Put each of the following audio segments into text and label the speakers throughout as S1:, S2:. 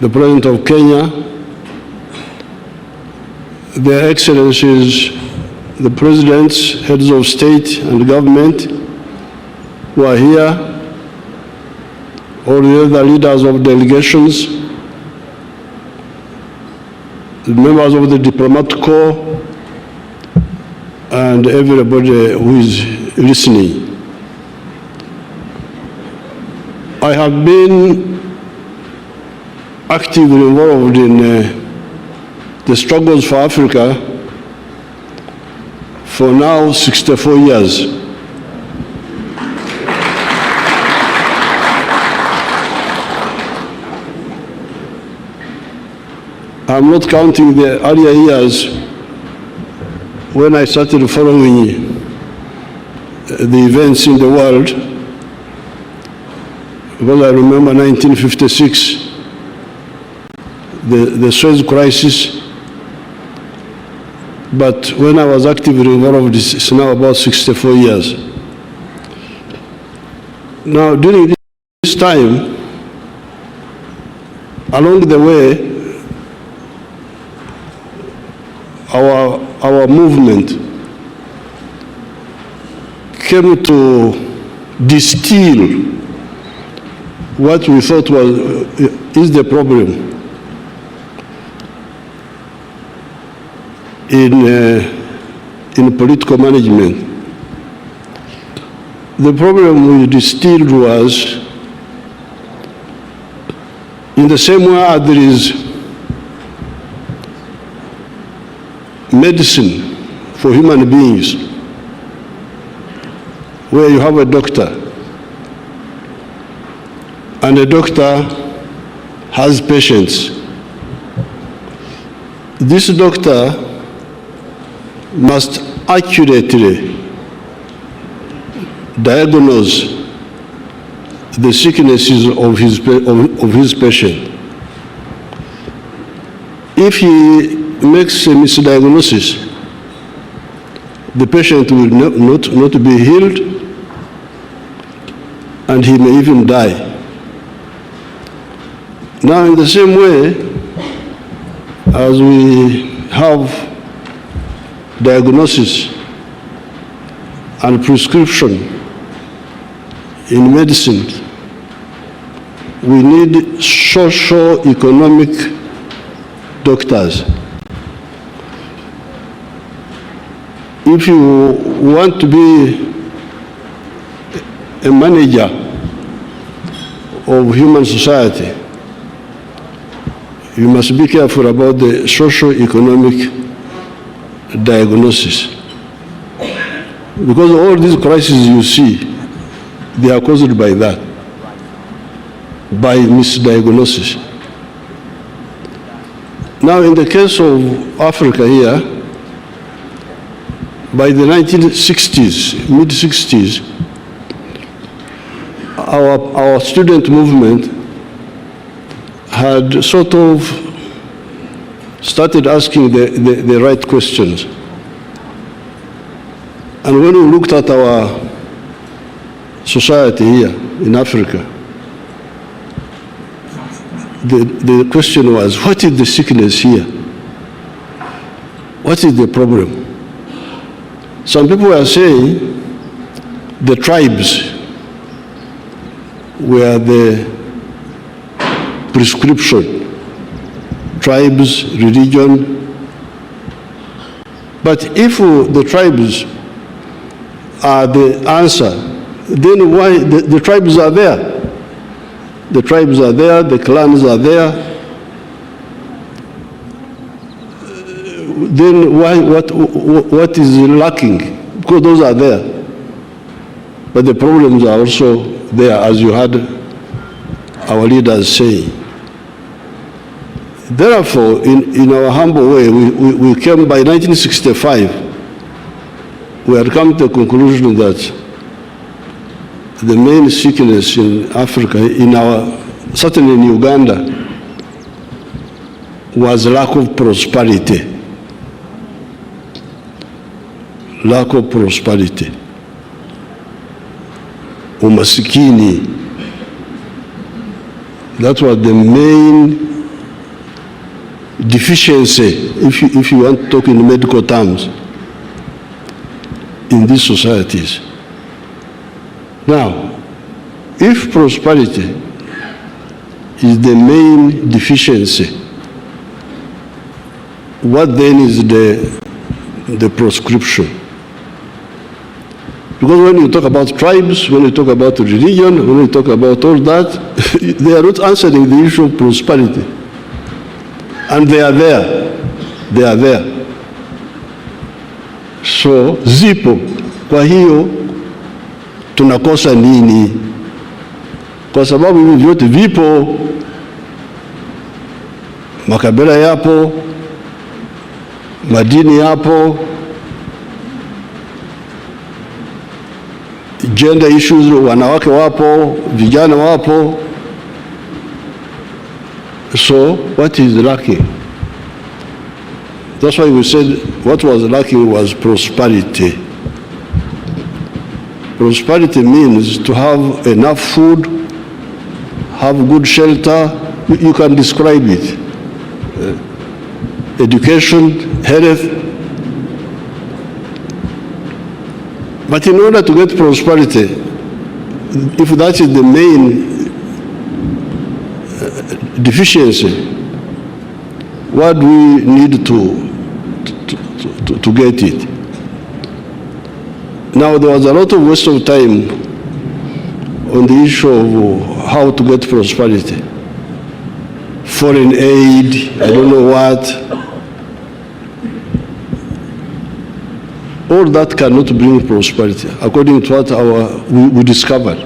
S1: the President of Kenya, Their Excellencies, the Presidents, Heads of State and Government who are here, all the other leaders of delegations, the members of the diplomatic corps, and everybody who is listening. I have been actively involved in the struggles for Africa for now 64 years. I'm not counting the earlier years when I started following the events in the world, because I remember 1956, the Suez crisis. But when I was actively involved, it's now about 64 years. Now, during this time, along the way, our movement came to distill what we thought is the problem in political management. The problem we distilled was, in the same way as there is medicine for human beings, where you have a doctor, and a doctor has patients. This doctor must accurately diagnose the sicknesses of his patient. If he makes a misdiagnosis, the patient will not be healed, and he may even die. Now, in the same way, as we have diagnosis and prescription in medicine, we need socio-economic doctors. If you want to be a manager of human society, you must be careful about the socio-economic diagnosis. Because all these crises you see, they are caused by that, by misdiagnosis. Now, in the case of Africa here, by the 1960s, mid-60s, our student movement had sort of started asking the right questions. And when we looked at our society here in Africa, the question was, what is the sickness here? What is the problem? Some people are saying the tribes were the prescription, tribes, religion. But if the tribes are the answer, then why the tribes are there? The tribes are there, the clans are there. Then why, what is lacking? Because those are there. But the problems are also there, as you had our leaders say. Therefore, in our humble way, we came by 1965, we had come to the conclusion that the main sickness in Africa, certainly in Uganda, was lack of prosperity. Lack of prosperity. Umasikini. That was the main deficiency, if you want to talk in medical terms, in these societies. Now, if prosperity is the main deficiency, what then is the prescription? Because when you talk about tribes, when you talk about religion, when you talk about all that, they are not answering the issue of prosperity. And they are there. They are there. So, zipo. Kwa hiyo, tunakosa nini? Kwa sababu hivi vyote vipo, makabila yapo, madini yapo, gender issues, wanawake wapo, vijana wapo. So what is lacking? That's why we said what was lacking was prosperity. Prosperity means to have enough food, have good shelter. You can describe it. Education, health. But in order to get prosperity, if that is the main deficiency, what do we need to get it? Now, there was a lot of waste of time on the issue of how to get prosperity. Foreign aid, I don't know what. All that cannot bring prosperity, according to what we discovered.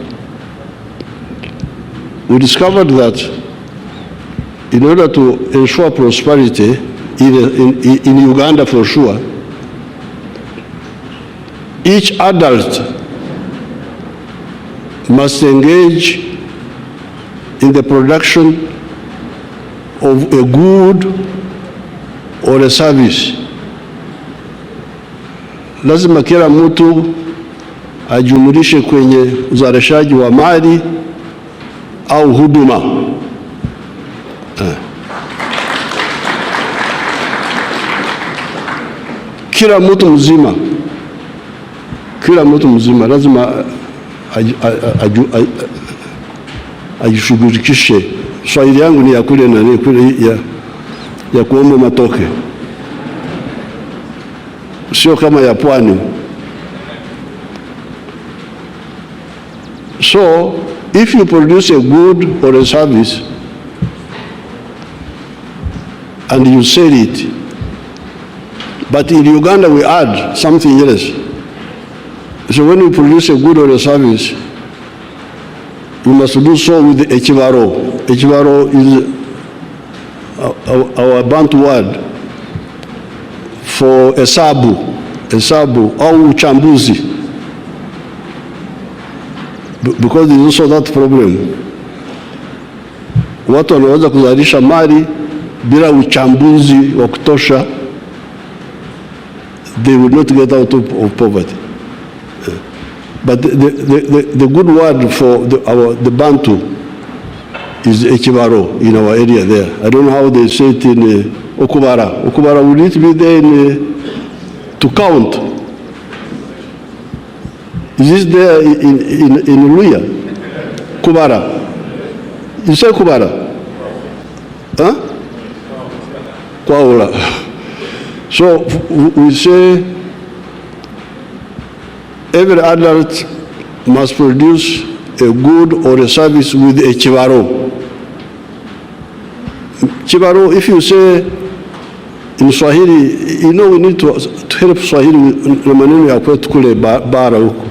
S1: We discovered that in order to ensure prosperity, in Uganda for sure, each adult must engage in the production of a good or a service. Lazima kila mtu ajumulishe kwenye uzalishaji wa mali au huduma. Kila mtu mzima lazima ajishughulikishe. Swahili yangu ni ya kule nani kule ya kuomba matoke, sio kama ya pwani. So if you produce a good or a service and you sell it, but in Uganda we add something else. So when you produce a good or a service, you must do so with echibaro. Echibaro is our Bantu word for hesabu au uchambuzi, because there is also that problem. Watu wanaweza kuzalisha mali bila uchambuzi wa kutosha, they will not get out of poverty. But the good word for the Bantu is echibaro in our area there. I don't know how they say it in Okubara. Okubara, will it be there to count? Is this there in Luya? Kubara. You say Kubara? Huh? Kwaula. So we say every adult must produce a good or a service with a chibaro. Chibaro, if you say in Swahili, you know we need to help Swahili with maneno ya kwetu kule bara huko.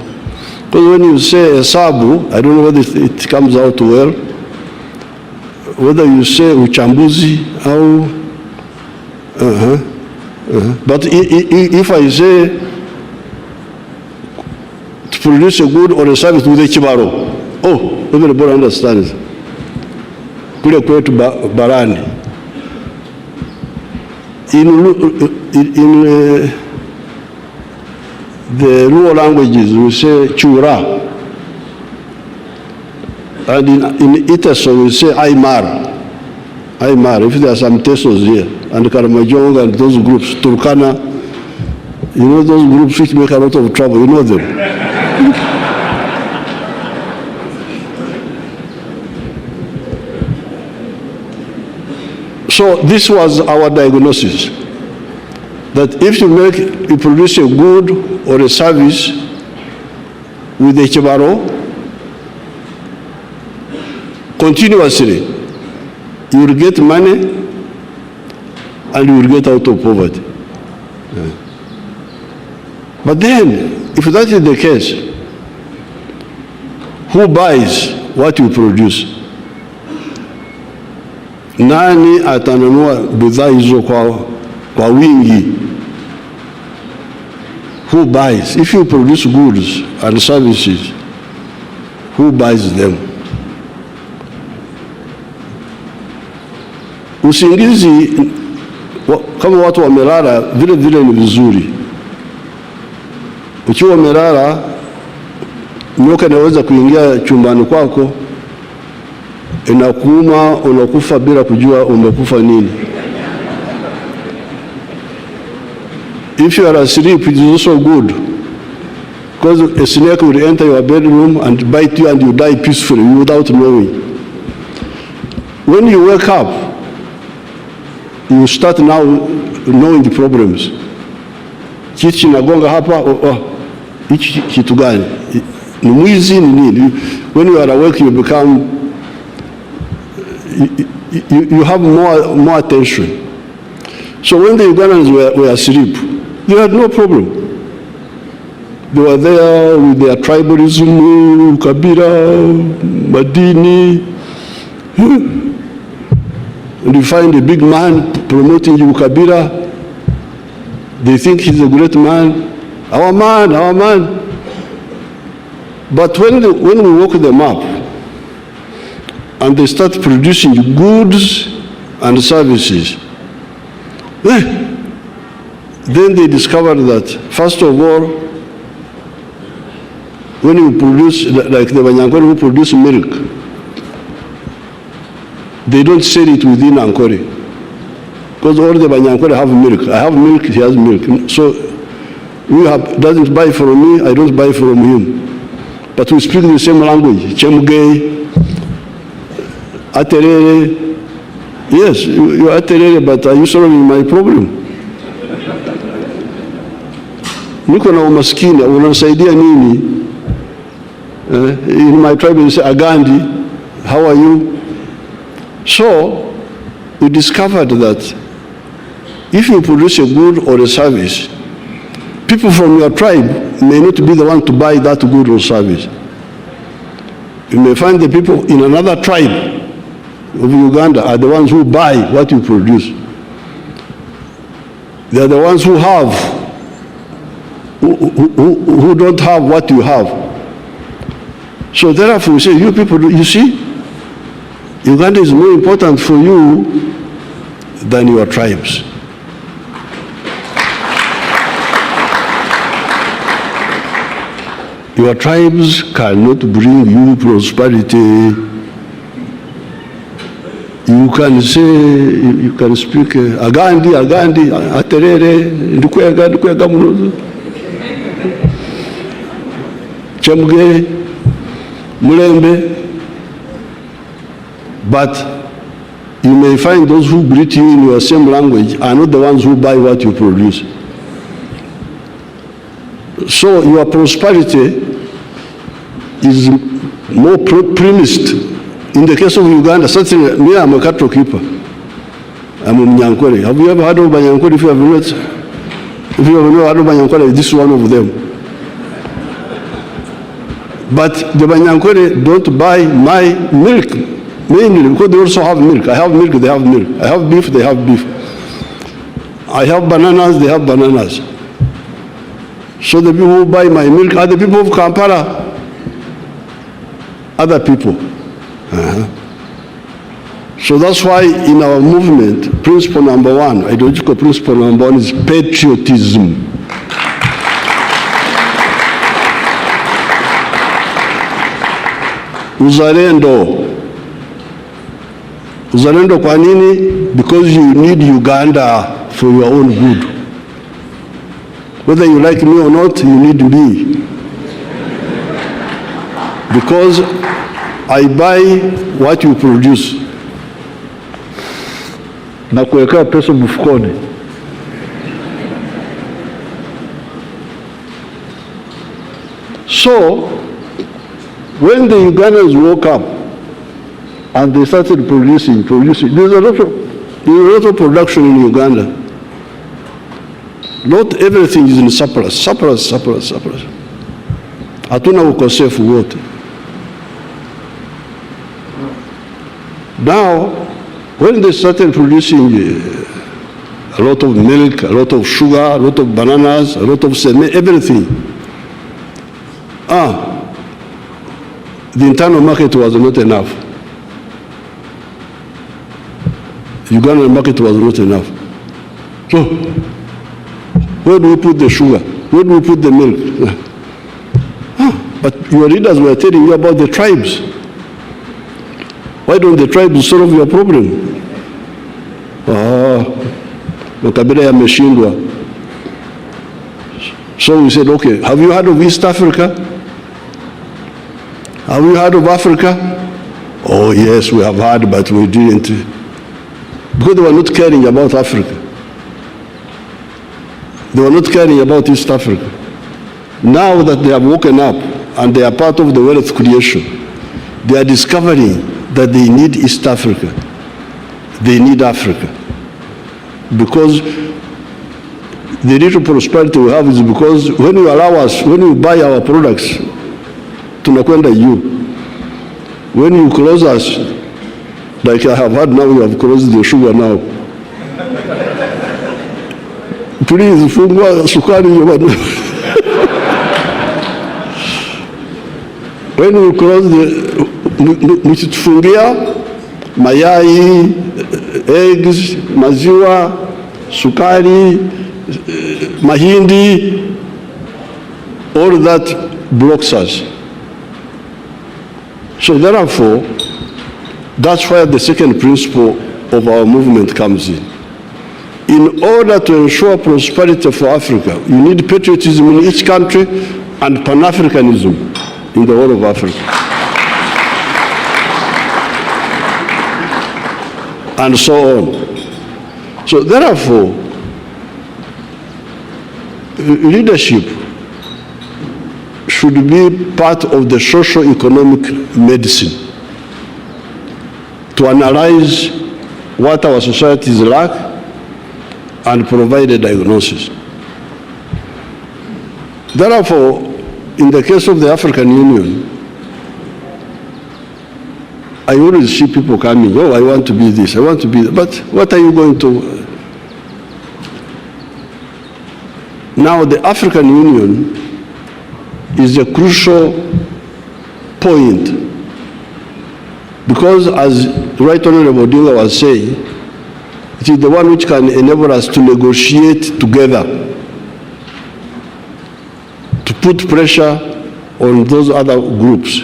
S1: Because when you say hesabu, I don't know whether it comes out well, whether you say uchambuzi au but if I say to produce a good or a service with a chibaro, oh, everybody understands. Kule kwetu barani. In the rural languages, we say chura. And in Itaso, we say aymar. Aymara, if there are some Tesos here, and Karamajong and those groups, Turkana, you know those groups which make a lot of trouble, you know them. So this was our diagnosis, that if you produce a good or a service with a Chibaro continuously, you will get money and you will get out of poverty. Yeah. But then, if that is the case, who buys what you produce? Nani atanunua bidhaa hizo kwa wingi? Who buys? If you produce goods and services, who buys them? Usingizi kama watu wamelala vile vile ni vizuri. Ukiwa umelala, nyoka inaweza kuingia chumbani kwako, inakuuma, unakufa bila kujua umekufa nini. If you are asleep, it is also good, because a snake will enter your bedroom and bite you and you die peacefully without knowing. When you wake up, you start now knowing the problems. Kitu kinagonga hapa, hichi kitu gani? Ni mwizi ni nini? When you are awake, you become, you have more attention. So when the Ugandans were asleep, they had no problem. They were there with their tribalism, Kabila, Madini. And you find a big man promoting Kabila. They think he's a great man. Our man, our man. But when we woke them up and they start producing goods and services, then they discovered that, first of all, when you produce, like the Banyankore who produce milk, they don't sell it within Ankore, because all the Banyankore have milk. I have milk, he has milk. So doesn't buy from me, I don't buy from him. But we speak the same language. Chemugei, Aterere. Yes, you are Aterere, but are you solving my problem? Niko na umaskini, unasaidia nini? In my tribe, you say, Agandi, how are you? So, we discovered that if you produce a good or a service, people from your tribe may not be the one to buy that good or service. You may find the people in another tribe of Uganda are the ones who buy what you produce. They are the ones who have, who don't have what you have. So therefore we say, you people, you see, Uganda is more important for you than your tribes. Your tribes cannot bring you prosperity. You can say, you can speak, Agandi, Aterere, Ndukwega Munozo, Chemge, Mulembe, but you may find those who greet you in your same language are not the ones who buy what you produce. So your prosperity is more premised. In the case of Uganda, certainly, me, I'm a cattle keeper. I'm a Mnyankore. Have you ever heard of Banyankore? If you have not, if you have not heard of Banyankore, this is one of them. But the Banyankore don't buy my milk, mainly because they also have milk. I have milk, they have milk. I have beef, they have beef. I have bananas, they have bananas. So the people who buy my milk are the people of Kampala, other people. So that's why in our movement, principle number one, ideological principle number one is patriotism. Uzalendo. Uzalendo kwa nini? Because you need Uganda for your own good. Whether you like me or not, you need me. Because I buy what you produce. Na kuwekea pesa mfukoni. So, when the Ugandans woke up and they started producing, there's a lot of production in Uganda. Not everything is in surplus. Hatuna ukosefu wote. Now, when they started producing a lot of milk, a lot of sugar, a lot of bananas, a lot of cement, everything, the internal market was not enough. Ugandan market was not enough. So, where do we put the sugar? Where do we put the milk? But your leaders were telling you about the tribes. Why don't the tribes solve your problem? Makabila yameshindwa. So we said, okay, have you heard of East Africa? Have you heard of Africa? Oh yes, we have heard, but we didn't. Because they were not caring about Africa. They were not caring about East Africa. Now that they have woken up and they are part of the wealth creation, they are discovering that they need East Africa. They need Africa. Because the little prosperity we have is because when you allow us, when you buy our products, tunakwenda you. When you close us, like I have heard now, you have closed the sugar now. Please, fungua sukari. When you close the, mkitufungia mayai, eggs, maziwa, sukari, mahindi, all that blocks us. So therefore, that's where the second principle of our movement comes in. In order to ensure prosperity for Africa, you need patriotism in each country and Pan-Africanism in the whole of Africa. And so on. So therefore, leadership should be part of the socio-economic medicine to analyze what our societies lack and provide a diagnosis. Therefore, in the case of the African Union, I always see people coming, oh, I want to be this, I want to be that. But what are you going to? Now, the African Union is a crucial point because, as Right Honorable Odinga was saying, it is the one which can enable us to negotiate together, to put pressure on those other groups,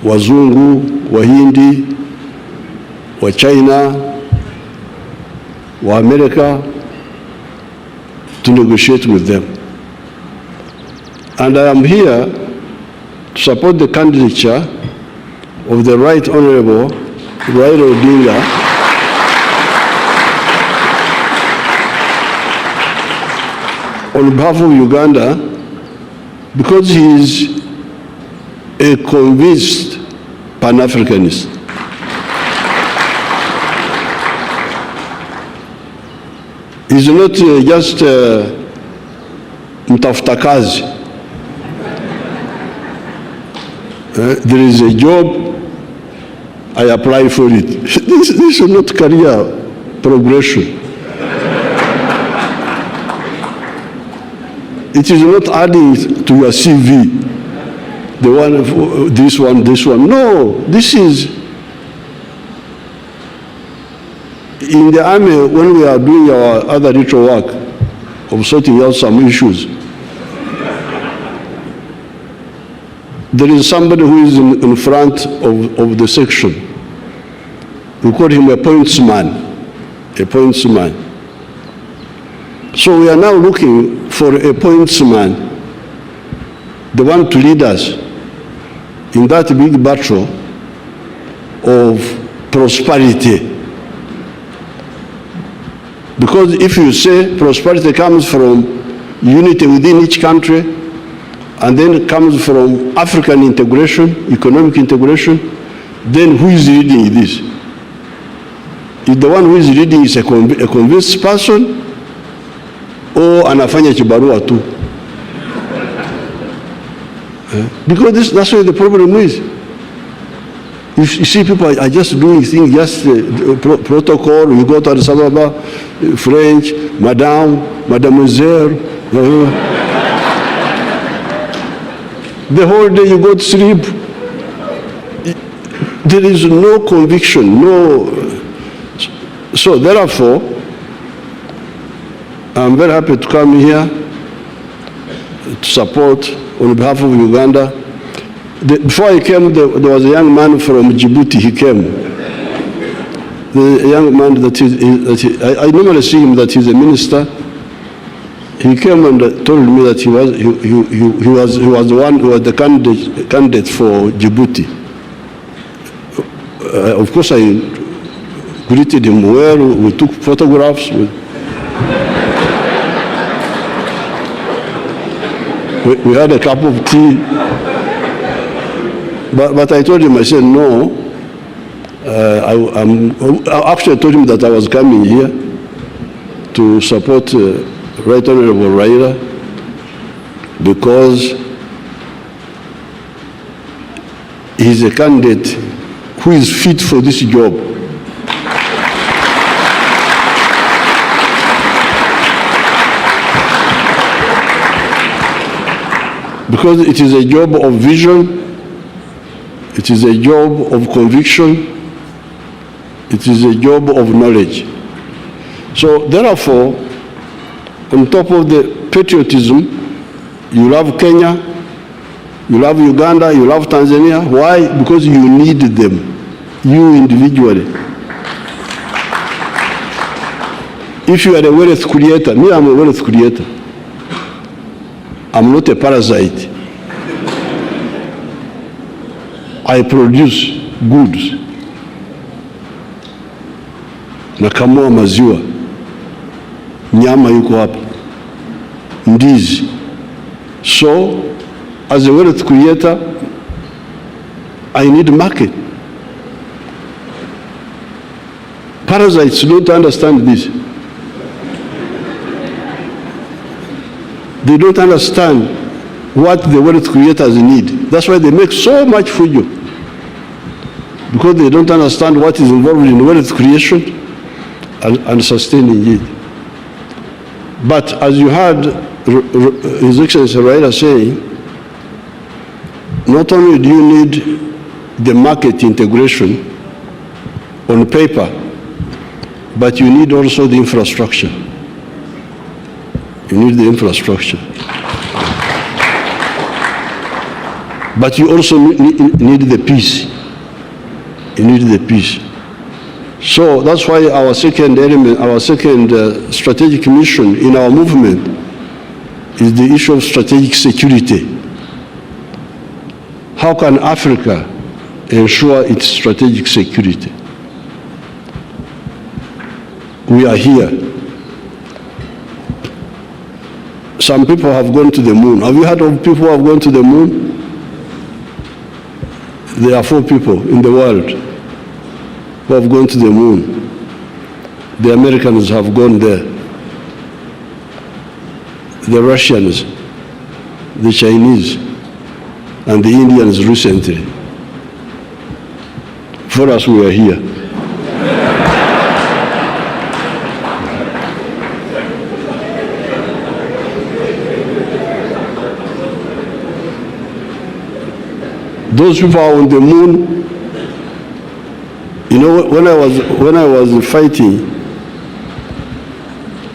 S1: Wazungu, Wahindi, wa China, wa America, to negotiate with them. And I am here to support the candidature of the Right Honorable Raila Odinga on behalf of Uganda, because he is a convinced Pan-Africanist. He's not just mtafuta kazi. There is a job, I apply for it. This is not career progression. It is not adding to your CV, the one, this one, this one. No, this is, in the army, when we are doing our other ritual work of sorting out some issues, there is somebody who is in front of the section. We call him a pointsman, a pointsman. So we are now looking for a pointsman, the one to lead us in that big battle of prosperity. Because if you say prosperity comes from unity within each country, and then it comes from African integration, economic integration, then who is leading this? If the one who is leading is a convinced person, or anafanya kibarua tu? Because that's where the problem is. You see, people are just doing things, just protocol. You go to Addis Ababa, French, madame, mademoiselle. The whole day you go to sleep. There is no conviction, no. So therefore, I'm very happy to come here to support on behalf of Uganda. Before I came, there was a young man from Djibouti. He came. The young man I normally see him that he's a minister. He came and told me that he was the one who was the candidate for Djibouti. Of course, I greeted him well. We took photographs. We had a cup of tea. But I told him, I said, no. I actually told him that I was coming here to support Right Honorable Raila because he's a candidate who is fit for this job. Because it is a job of vision, it is a job of conviction, it is a job of knowledge. So therefore, on top of the patriotism, you love Kenya, you love Uganda, you love Tanzania. Why? Because you need them, you individually. If you are a wealth creator, me, I'm a wealth creator. I'm not a parasite. I produce goods. Nakamua maziwa. Nyama yuko hapa. Ndizi. So, as a wealth creator, I need market. Parasites don't understand this. They don't understand what the wealth creators need. That's why they make so much fujo. Because they don't understand what is involved in wealth creation and sustaining it. But as you heard His Excellency Raila saying, not only do you need the market integration on paper, but you need also the infrastructure. You need the infrastructure. But you also need the peace. You need the peace. So that's why our second element, our second strategic mission in our movement is the issue of strategic security. How can Africa ensure its strategic security? We are here. Some people have gone to the moon. Have you heard of people who have gone to the moon? There are 4 people in the world who have gone to the moon. The Americans have gone there. The Russians, the Chinese, and the Indians recently. For us, we are here. Those people are on the moon. You know, when I was fighting,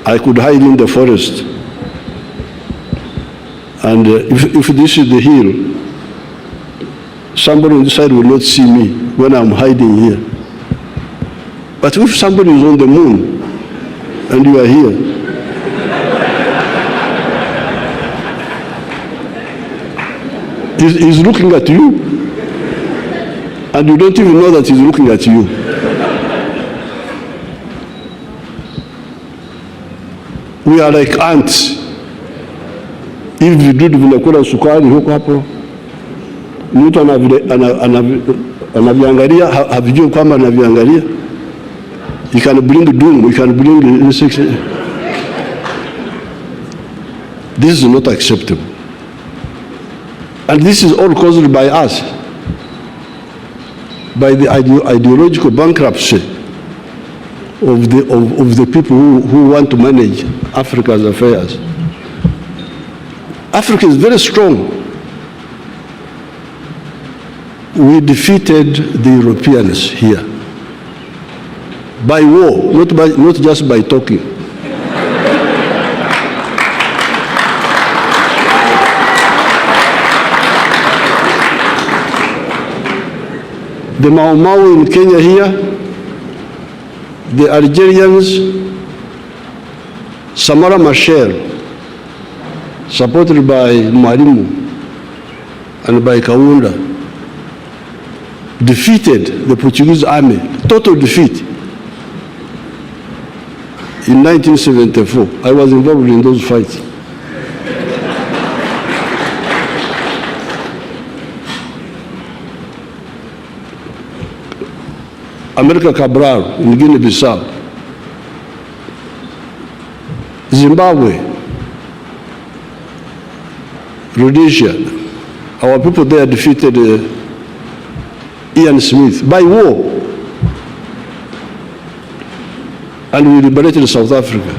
S1: I could hide in the forest. And if this is the hill, somebody on the side will not see me when I'm hiding here. But if somebody is on the moon and you are here, he's looking at you, and you don't even know that he's looking at you. We are like ants. Hivi vidudu vinakula sukari huko hapo, mtu anaviangalia, havijui kwamba anaviangalia. You can bring doom, you can bring insects. This is not acceptable. And this is all caused by us, by the ideological bankruptcy of the people who want to manage Africa's affairs. Africa is very strong. We defeated the Europeans here by war, not just by talking. The Mau Mau in Kenya here, the Algerians, Samara Machel, supported by Mwalimu and by Kaunda, defeated the Portuguese army, total defeat, in 1974. I was involved in those fights. America Cabral in Guinea-Bissau, Zimbabwe, Rhodesia, our people there defeated Ian Smith by war, and we liberated South Africa.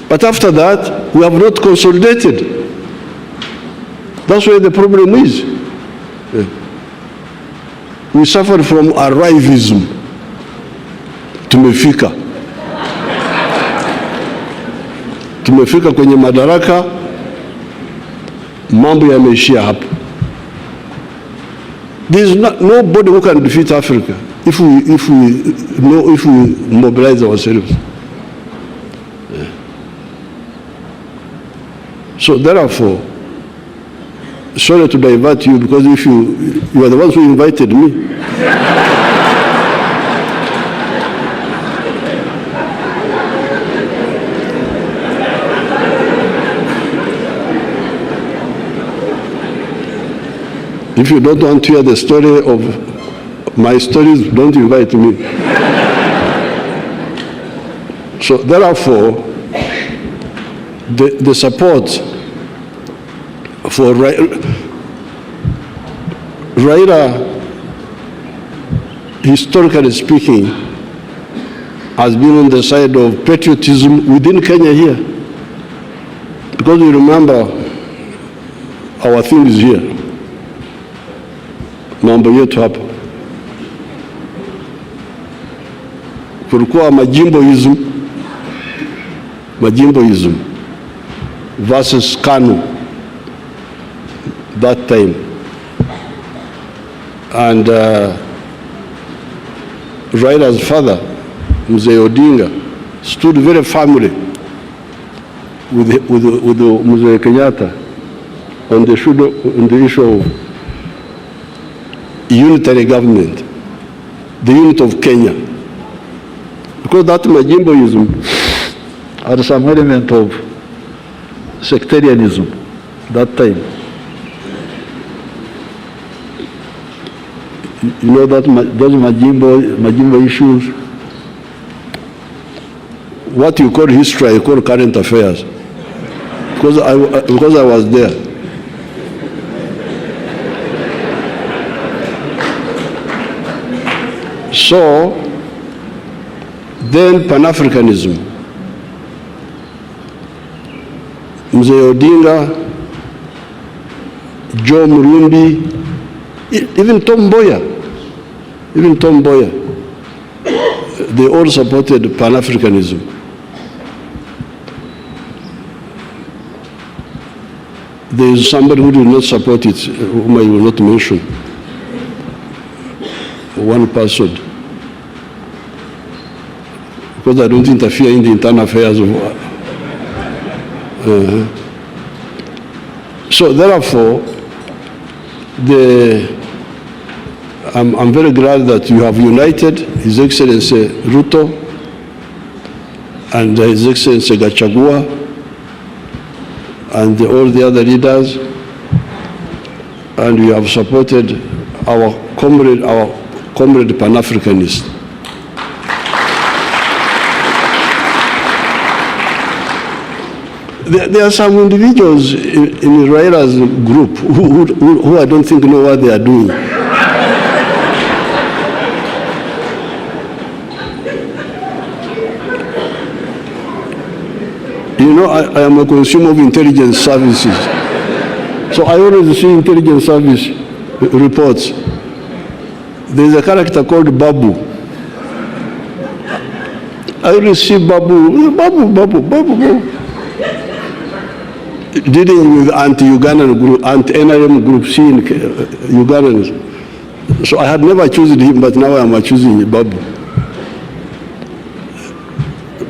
S1: But after that, we have not consolidated. That's where the problem is. We suffered from arrivism. Tumefika kwenye madaraka, mambo yameishia hapo. There is nobody who can defeat Africa if we mobilize ourselves. So therefore, sorry to divert you, because if you are the ones who invited me. If you don't want to hear the story of my stories, don't invite me. So therefore, the support for Raila, historically speaking, has been on the side of patriotism within Kenya here. Because you remember, our thing is here. Mambo yetu hapa. Kulikuwa majimboism versus KANU that time. And Raila's father, Mzee Odinga, stood very firmly with Mzee Kenyatta on the issue of unitary government, the unit of Kenya. Because that majimboism had some element of sectarianism that time. You know that those majimbo issues, what you call history, I call current affairs, because I was there. So then Pan-Africanism, Mzee Odinga, Joe Murumbi, even Tom Mboya, they all supported Pan-Africanism. There is somebody who did not support it, whom I will not mention. One person. because I don't interfere in the internal affairs of. So therefore, I'm very glad that you have united His Excellency Ruto and His Excellency Gachagua and all the other leaders, and you have supported our comrade Pan-Africanist. There are some individuals in Raila's group who I don't think know what they are doing. You know, I am a consumer of intelligence services. So I always see intelligence service reports. There's a character called Babu. I always see Babu. Dealing with anti-Ugandan group, anti-NRM group, seeing Ugandans. So I had never chosen him, but now I am choosing Babu.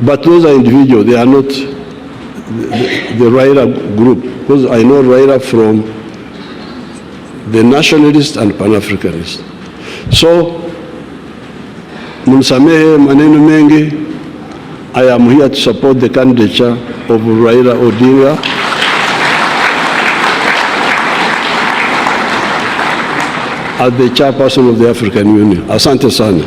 S1: But those are individuals, they are not the Raila group, because I know Raila from the nationalist and Pan-Africanist. So, Munsamehe maneno mengi, I am here to support the candidature of Raila Odinga. As the chairperson of the African Union. Asante sana.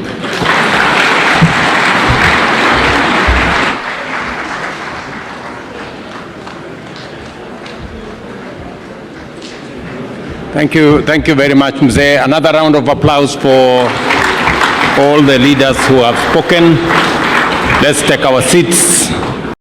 S2: Thank you very much, Mzee. Another round of applause for all the leaders who have spoken. Let's take our seats.